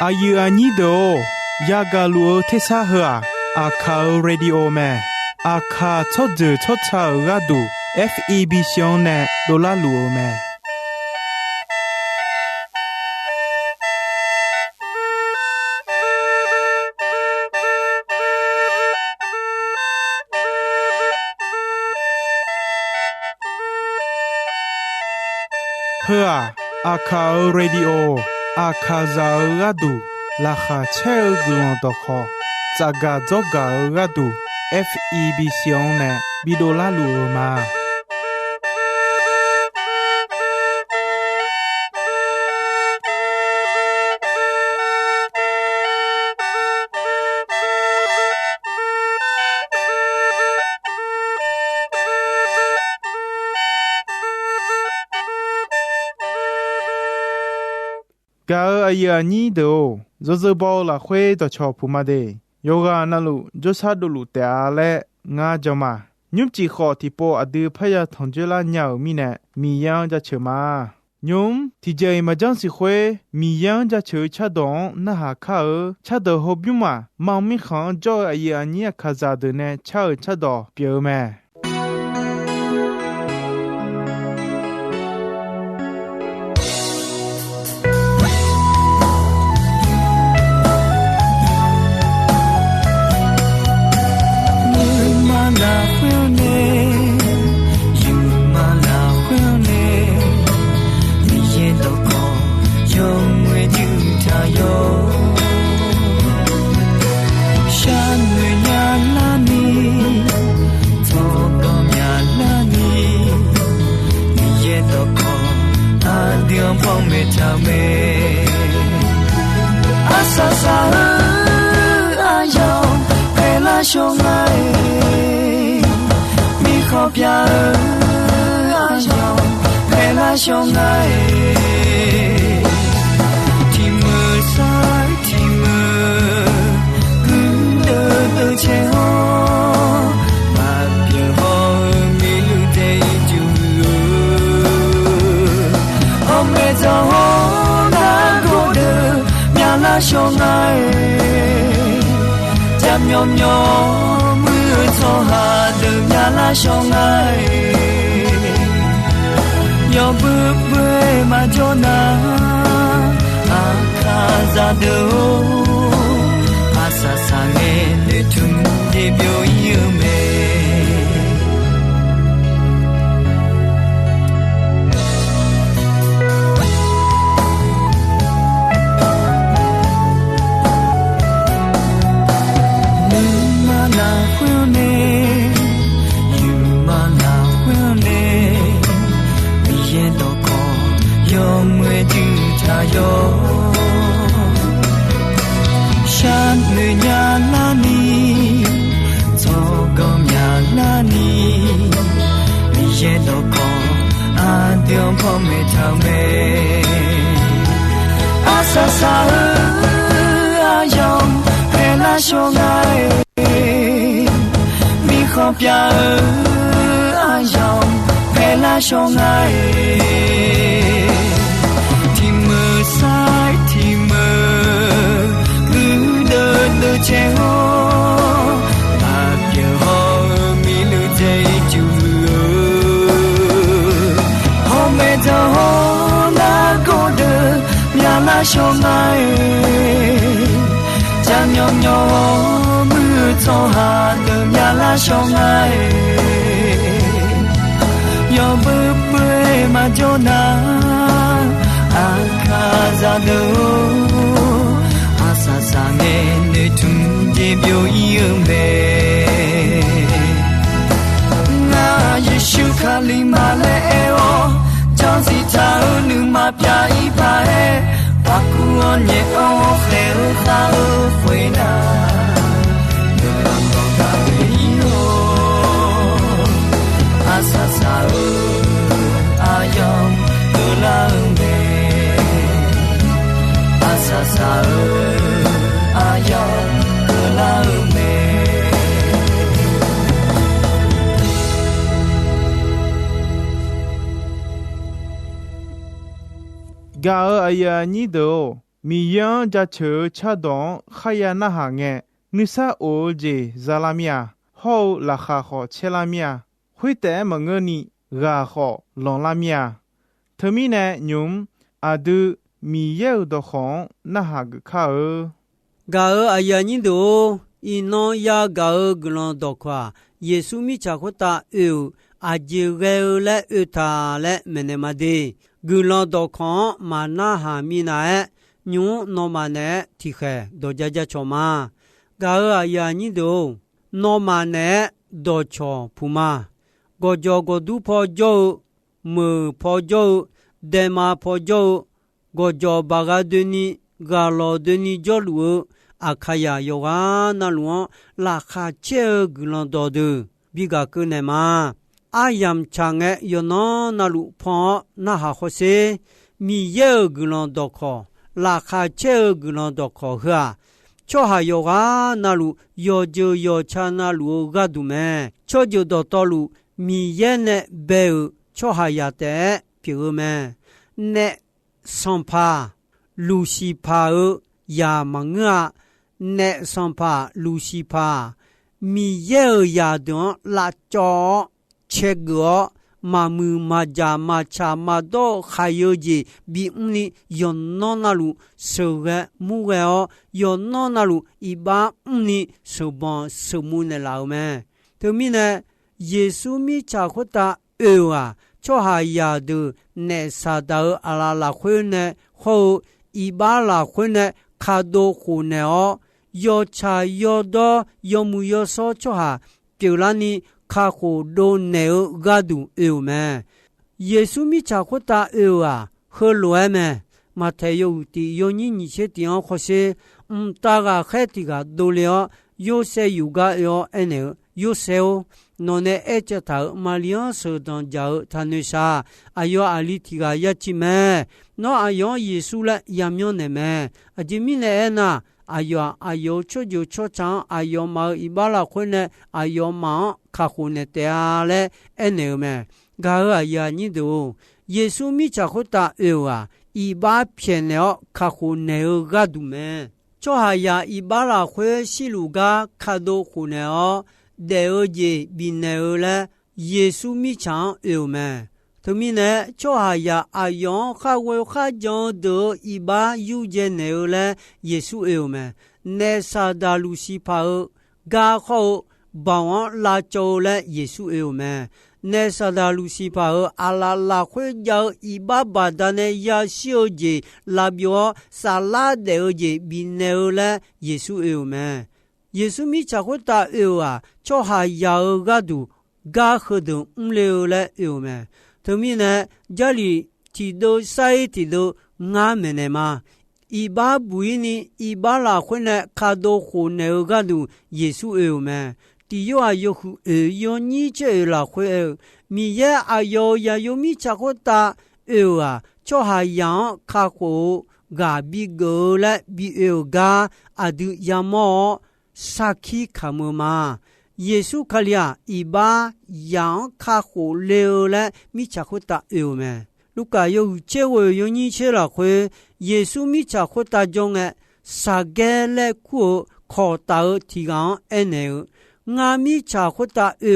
อายุอันนี้โดยากาลัวเทสาหัวอาคาเรดิโอแมอาคาชดจืชดชาระดู FEB ชงเนโดลาลัวแมเพื่ออาคาเรดิโออาคาซาระดูลาคาเชลกุลตอคอจากาจอการะดู FEB ชงเนบิโดลาลูมากาอายานีโดโจโจบอลาเควตชอพูมาเดโยกานาลุโจซาดูลุเตอาเลงาจามายุมจีขอที่โปอดือพยาทองเจลาเนียวมีเนมียังจะเชมายุมที่เจมาจังสิเควมียังจะเชชาดองนาหาคาชาดอฮบยุมามังมิขังจออายานีคาซาเดเนชาดอเปียวแมกาอายานีโด มียังจะเชอชาดองขยานาหาเงนิสาโอเจซาลามียฮอราคาขอเชลามียหุยแต่มงเงนี่กาขอลองลามียเธอมีแนยุมอาดูมีเยอดของนาหากข้ากาอายานิโดอีนอยากากลอนดอกว่าเยซูมิชาโคตาอาเจเกและทาและเมเนมาเดกลอนดอกของมานาหามีนาญูโนมาเนทิเคโดจาจาชมากาอายานิโดโนมาเนโดชอพูมากจอกดูพอโจมือพอโจเดมาพอโจกจอบากาดนีกาโลดนีจอลูอาคายาโยกานาลวงลาคาเชกลอนดอดบิกาคุเนมาอายามชางเอยนนาลุพอนาหาโคเซมีเยกลอนดอคอลาคาเชกลอนดอคอฮะชอหาโยกานาลุโยโจโยชานาลุกาดูเมชอโจดอตอลุมีเยเนเบลชอหายาเตปิโรเมเนสัมภาลูซิพายามังะเนสัมภาลูซิพามีเยยาดอนลาจอเชกอมามือมาจามาชามาโดขายจีบีอุนิยอนนอนาลุเสกมูเกอยอนนอนาลุอีบาอุนิสบอนสมุนลาวเมเธอมีเนเยซูมีชาโคตาชอหายาดูเนซาดาอาลาลาควยเนโฮอีบาลาควยเนคาโดคูเนอยอชายอดอยอมุยอซอชอหาเปียวลานีคาโคโดเนกาดูเมเยซูมีชาโคตาเฮลวยเมมาเทโยติโยนินิเชติอันโคเซตากาเขติกาโดเลโยเซยูกาโยเอเนโยเซโอนเนเอจตามาลิอันโซดอนจาทานุชาอายออาลิติกายาจิเมนออายอเยซูละยามยอนเนเมอจิมิเนเอนาอายอชอจูชอจังอายอมาอิบาลาคเนอายอมาคาคุเนเตอาเลเอเนเมกาอายานิโดเยซูมิจาโคตาอีบาเพียนเนอคาคุเนกาดูเมชอหายาอิบาลาคชิลูกาคาโดคุเนอเดอเจบินเนอละเยซูมิชังเมทมิเนชอหายาอายองคาเวคาจอนโดอีบายูเจเนอละเยซูเมเนซาดาลูซิพากาโคบาวลาโจละเยซูเมเนซาดาลูซิพาอาลาลาควยจาอีบาบาดาเนยาชิโอเจลาบิโอซาลาเดอเจบินเนอละเยซูเมเยซูมิชาโคตาชอหายากาดูกาขดอุเลอละเมทมิเนจาลีติโดไซติโดงาเมเนมาอีบาบุยนีอีบาลาควยเนคาโดโคเนกาดูเยซูเมติโยอายุโยนิเจลาควยมีเยอายุยาโยมิชาโคตาชอหายาคาโคกาบิโกละบิกาอดุยามอสักขีคำมาเยซูคาลียอีบายังคาโคเลวและมิชาโคตาเมลูกาโยเจวโยนิเชลาควยเยซูมิชาโคตาจงสาเกเลคูขอตาทีกันเนงามิชาโคตาบิ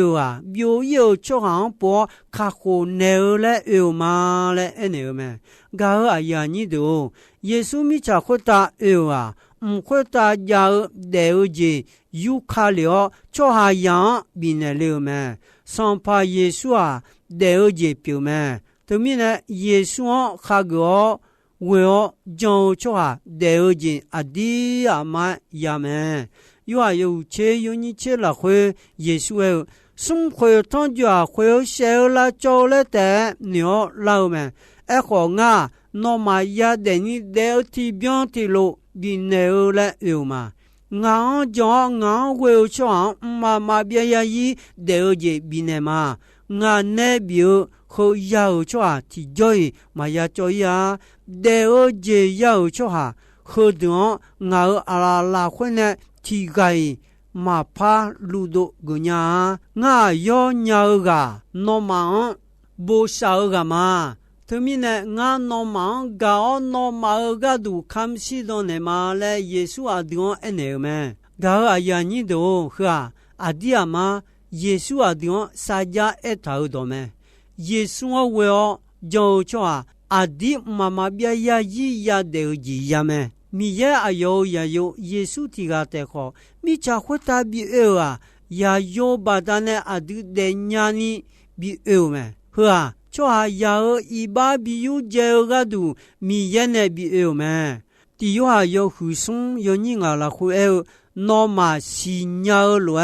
โยโยชอหังปอคาโคเนและมาและเนเมกาอายานิโดเยซูมิชาโคตาควตาจาเดอเจยูคาเลอชอหายังบินเลเมสัมภาเยซูเดอเจปิวเมตมิเนเยซูคากอเวอจงชอหาเดอเจอดีอามายาเมยูอายูเชยูนิเชลาควยเยซูสุมควยทอนจาควยเชลาโจเลเตเนียลาวเมของานอมายาเดนิเดอทีเบียนติโลบินเนอละมาငေါကြောငေါဝေချောမပြရยีเดอเจบินเนมางาเนบิโคยาชอที่จอยมายาจอยาเดอเจยาชอขดงาอาลาควนเนที่ไกมาพาลูโดกุญางายอญากานอมังโบชากามาท特米呢俺诺忙搞诺马个都看西到呢嘛嘞耶稣啊丢安呢么搞啊呀你都呵啊弟啊嘛耶稣啊丢撒家一头到么耶稣啊为就叫啊弟妈妈别呀一呀的一呀么米也啊有呀有耶稣提个的好米家会打比啊呀有把他呢啊弟的伢呢比么呵cho ya iba biu je ga du mi ye ne bi e me ti yo ha yo hu sung yo ni nga la khu e no ma si nya lo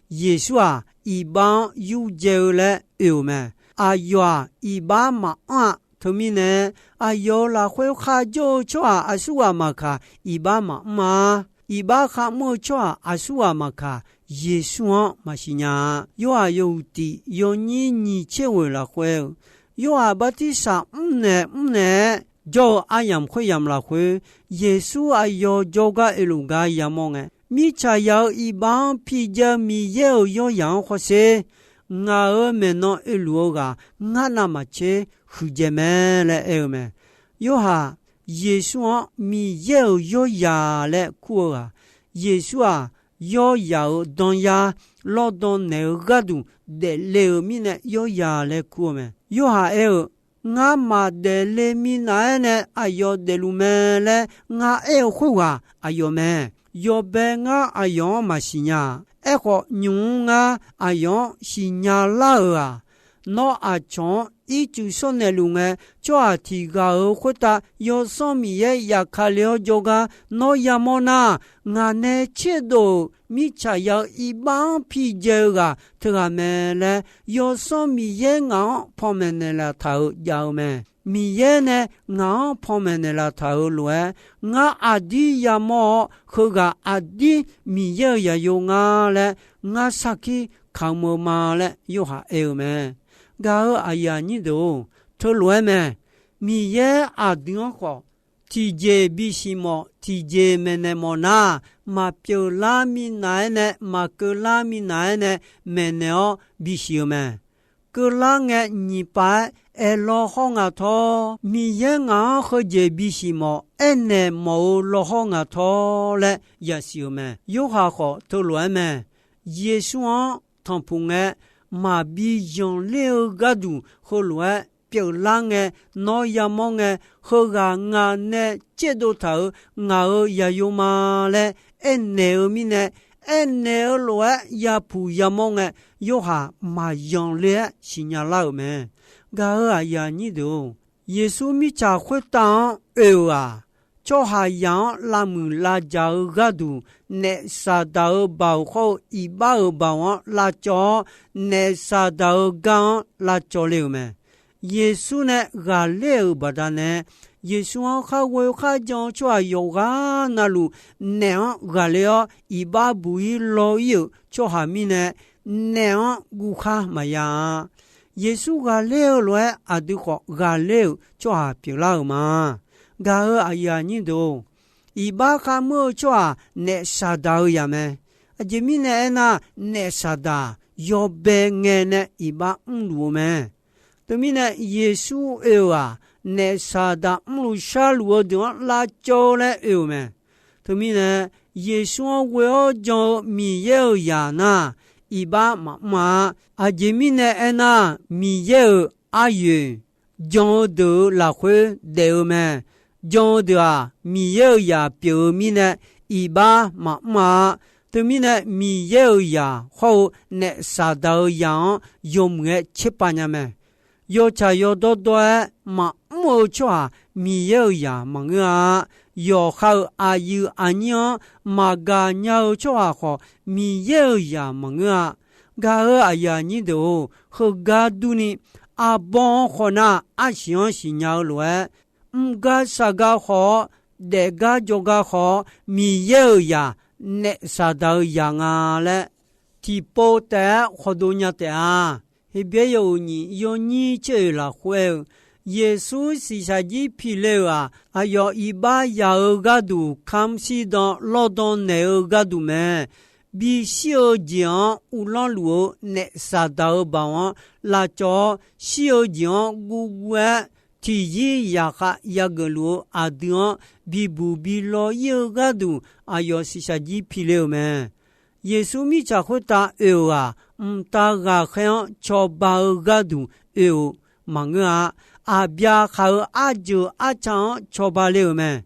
yesu a iba yu je le e me a yo iba ma a to mi ne a yo la khu kha jo cho a su a ma kha iba ma iba kha mo cho a su a ma kha耶稣嘛是呀，有啊有的，有你切为了会，有啊把地上呢，就阿样会样了会，耶稣啊有这个一路个样么个，米查要一帮皮着米有样或是，我们那一路个，我那么切胡姐妹来哎么，有哈耶稣米有样来过啊，耶稣啊。yo ya don ya lo don ne gadu de le mi ne yo ya le ku me yo ha e nga ma de le mi na ne ayo de lu me le nga e khu wa ayo me yo be nga ayo ma sinya e ko nyu nga ayo sinya la no a chon i chu so ne lu nge cho a thi ga khu ta yo so mi ye ya kha le jo ga no ya mo na nga ne che do mi cha ya i bang pi je ga ta me le yo so mi ye nga pho me ne la tha ya me mi ye ne nga pho me ne la tha lu nga a di ya mo khu ga a di mi ye ya yo nga le nga sa ki khang mo ma le yo ha e me ga a ya ni do to lo me mi ye a dion ko ti je bi si mo ti je me ne mo na ma pyo la mi na ne ma ko la mi na ne me ne o bi si me ko la nge ni pa e lo ho nga tho mi ye nga ho je bi si mo e ne mo lo ho nga tho le ya si me yo ha ko to lo me yesu thong pu nge ma bi yon le ga du ho lo表浪诶，那呀么诶，和个俺呢，这都头俺也有嘛嘞，那面呢，那罗也不呀么诶，有下嘛样嘞，是伢老咩？俺呀你都，耶稣咪查会当啊，就下样拉木拉家个都，那啥到包好一包包拉家，那啥到刚拉家了咩？耶稣呢，个了不得呢。耶稣他为他讲出来有个那路，那个了一把不一老有，就下面呢，那顾客么呀？耶稣个了来啊，对个个了就下别了嘛。个哎呀，你都一把他么就啊，那啥到呀么？啊，这面呢那啥的，要别个呢一把路么？对面呢，耶稣啊，那啥的路下路的拉脚来咩？对面呢，耶稣为了叫米有呀那一把妈啊，这面呢那米有阿有叫的拉回的咩？叫的啊，米有呀表面呢一把妈。对面呢，米有呀好那啥的样用个7-8年咩？有茶有多多嘛冇错米有呀嘛啊有好啊有啊娘嘛个鸟错好米有呀嘛啊个啊呀你都和个都呢啊帮好那啊想是鸟了个啥个好那个就个好米有呀那啥到样啊嘞提包的好多年的啊he别有你这了会耶稣是啥子皮了啊啊有一把牙个都看西的老东那个都没比小讲乌拉路那啥到把拉着小讲古古提议亚哈亚格鲁阿德比布比罗耶嘎杜阿ယော西沙吉皮流门。耶稣米查会打有啊，打个很超巴个度有忙啊，阿边还有阿舅阿长超巴流门。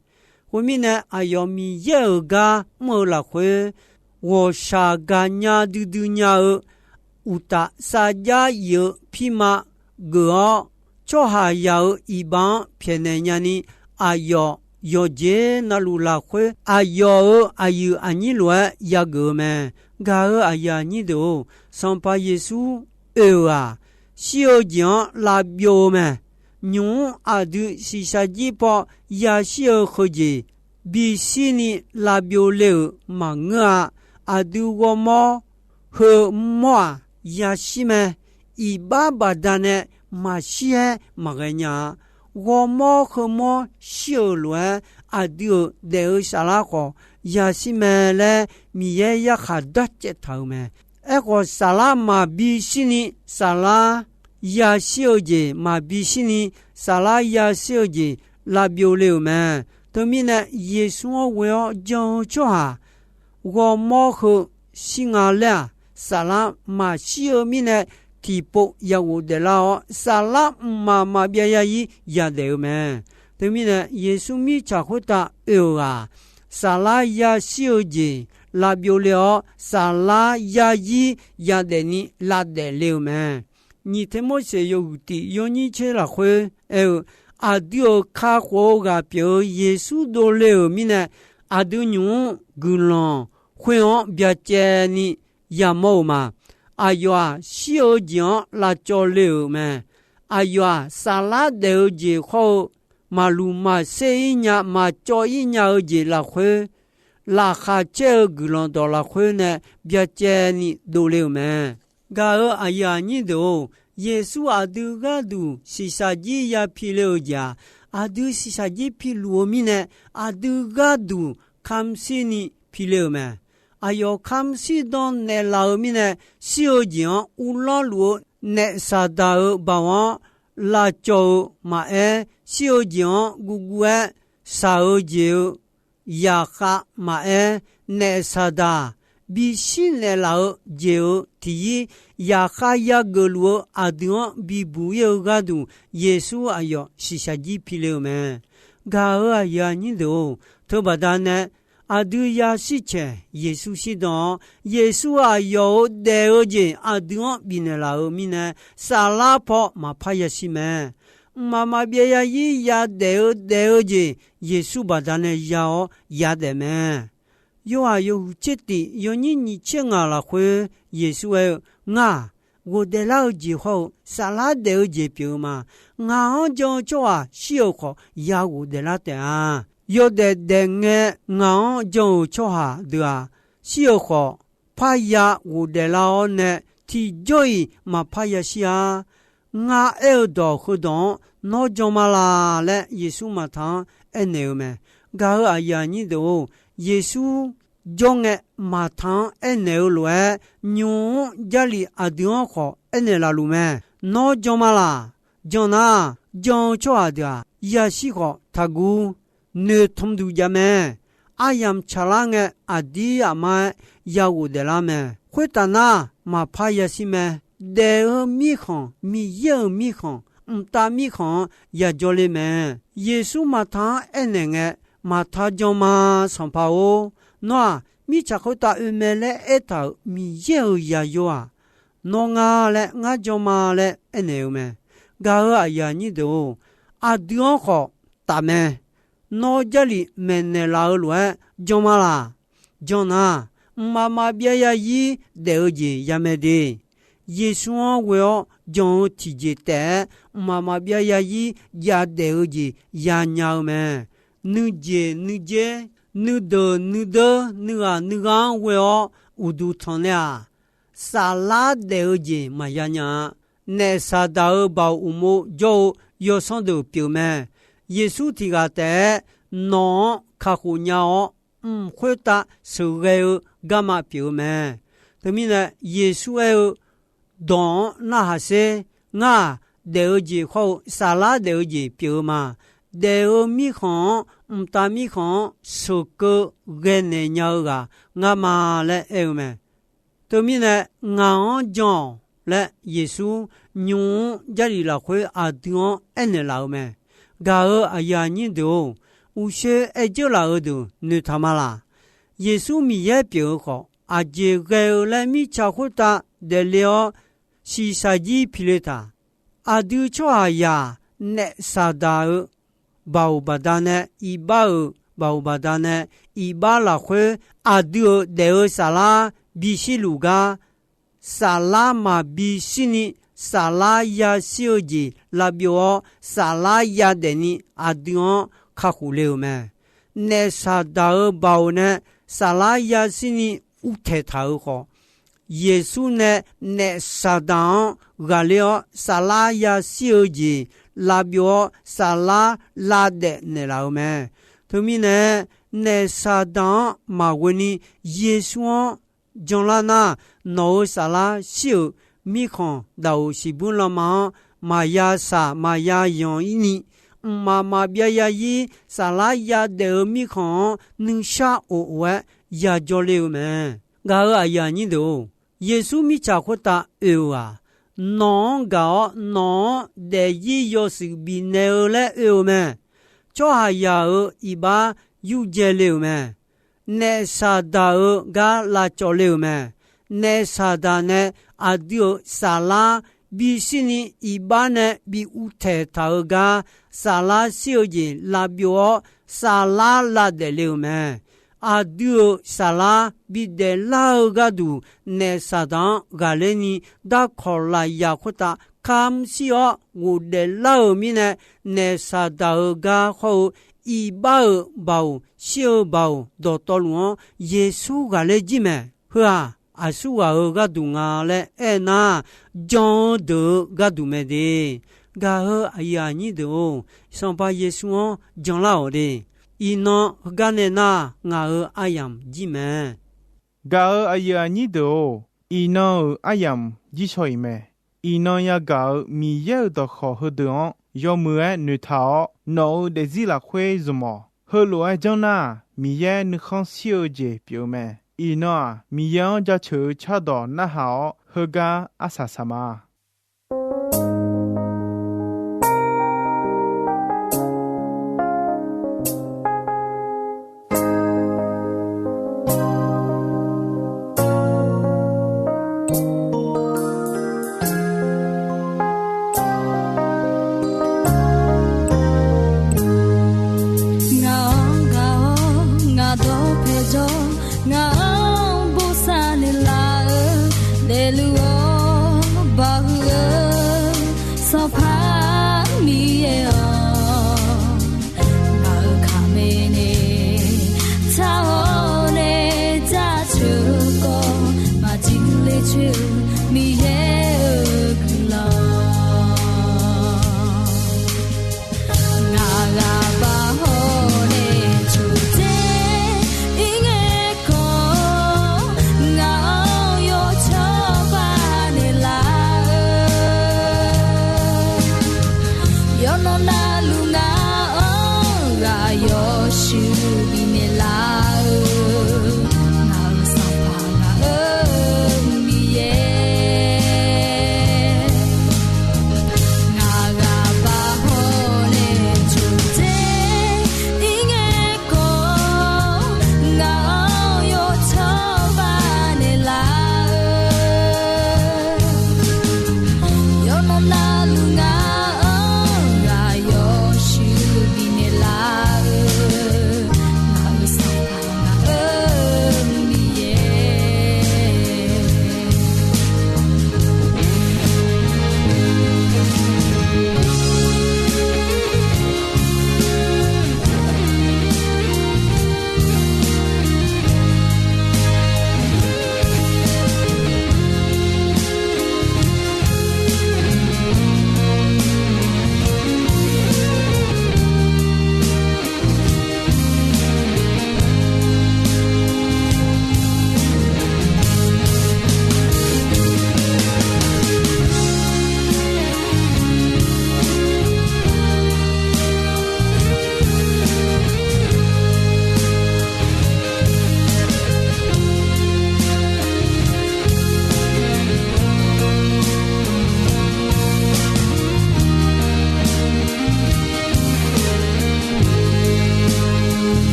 后面呢，阿要米有个莫拉会，我啥个伢嘟嘟伢儿，乌达啥家有皮马个，超还有一帮偏的伢呢，阿要。有节那路拉会阿有阿有阿尼罗亚个们，噶阿亚尼都上把耶稣啊，小将拉表们，牛阿都是啥子把亚小合计，比西尼拉表了忙啊，阿都我么和么亚西们，一把把单呢马些马个伢。我么和么小乱阿丢得啥拉个，也是么嘞？米也还得这头么？个啥拉嘛比西尼啥拉也小姐嘛比西尼啥拉也小姐拉表了么？对面呢？耶稣我要讲叫哈，我么和西阿嘞啥拉嘛小米呢？提波也有的啦，萨拉妈别呀伊也得么？对面呢？耶稣米查会打有啊，萨拉也小姐拉表了，萨拉也伊也得你拉得了么？你听么些有的有你去了会阿丢卡火个表耶稣多了米呢？阿丢牛古浪会on别接你也冇嘛？阿哟啊，小将拉着流么？阿哟啊，沙拉豆子好，马路马塞一伢马着一伢儿子拉回，拉下这个人到拉回呢，别接你都流么？噶尔阿呀，你都耶稣阿都个都是啥子呀？皮流家阿都是啥子皮罗米呢？阿都个都看是你皮流么？阿要看西当那老米呢，小将乌拉罗那萨达尔巴王拉椒马小将姑姑沙尔椒亚哈马那萨达比新那老椒提亚哈亚格罗阿德比不要个度耶稣阿要是啥子皮了么？噶尔阿呀你都特别大呢。阿都亚西切，耶稣是当耶稣啊有得而且阿都比那老米呢，沙拉坡马帕亚西么，妈妈别呀伊呀得而且耶稣把他呢要呀得么，有啊有这的有你请啊了会耶稣啊，我的老几后沙拉得而且表嘛，我就啊小可呀我的拉的啊。有的人俺就说哈对啊，小伙怕呀，我的老呢，提追嘛怕呀是啊，俺耳朵活动，那就嘛啦嘞，耶稣嘛汤牛么，噶阿呀你都耶稣将嘛汤牛来，牛家里阿点好牛啦路么，那就嘛啦，就那就说的啊，也是个他姑。ne tom du jame ayam chalange adi ama ya udela me khwetana ma phaya sime de mi khon mi ye mi khon ta mi khon ya jole me yesu ma tha enenge ma tha joma sampao no mi chakhota umele eta mi ye ya yo a no nga le nga joma le eneume ga ya ni do adion kho ta me no jali menne la lue jomala jona mama bia ya yi deoji yamede yesu wo jon tijete mama bia ya yi ya deoji ya nyao me nuje nudo nuga wo udu tonlia sala deoji mayanya ne sada ba umo jo yo son do piu me耶稣提个的孬卡胡鸟，回答受个干嘛表咩？对面呢？耶稣当那哈些， เดอจีเขาสาลาเดอจีเปียวมาเดอมีของตามีของสุกเกเนญากางามาและเอวแม่ตัวมีเนี่ยงาจองและเยซูญูจารีละควยอาดิงเอเนลาแม่กาอายานิโดอุเชเอเจลาดูนุธามาลาเยซูมีเยเปียวขออาเจเกลและมีชาคุตาเดลียชีซาจีพิเลตาอาดูชอายาเนซาดาบาวบาดาเนอีบาบาวบาดาเนอีบาลาควยอาดูเดอซาลาบิชิลูกาซาลามาบิชินีซาลายาซิโอจีลาบิโอซาลายาเดนีอาดูคาคูเลวแม่เนซาดาบาวเนซาลายาซินีอุเทธาขอเยซูเนซาดากาเลโอซาลายาซิโอจีลาบิโอซาลาลาเดเนลาแม่ทุมีเนซาดามาเวนีเยซูจงลานาโนซาลาซิโอมีของดาวสิบุลมามายาสามายายองอินีมาเบียยีสาลายาเดอมีของนึงชาโอเวยาจอเลวแม่กาอายานิโดเยซูมีจาคุตาเอวานองกานอเดยีโยสิบิเนอเลเอวแม่จอหายาอีบายูเจเลวแม่เนซาดากาลาจอเลวแม่เนซาดาเนอาดิโอซาลาบิชินีอีบาเนบิอุเทตากาซาลาซิโอจีลาบิโอซาลาลาเดเลวแม่อาดิโอซาลาบิเดลากาดูเนซาดากาเลนีดาคอลายาคุตาคำซิโอวูเดลามิเนเนซาดากาเขาอีบาบาวซิโอบาวดอตอลวเยซูกาเลจิแม่เฮืออาสุวากาดูงาเลเอนาจอนเดกาดูเมเดกาอายานิโดสัมปาเยซูจอนลาโอเดอีนอกาเนนางาอายามจิแม่กาอายานิโดอีนออายามจิชอยแม่อีนอยากามีเยอดขอฮดอนยอมือนุทาโนเดซิลาควยซมอฮลัวจังนามีเยนึคังซิโอเจเปียวแม่อีนอมียังจะเชื่อชาดอนนะฮาเฮกาอาสาสมาเ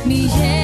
你也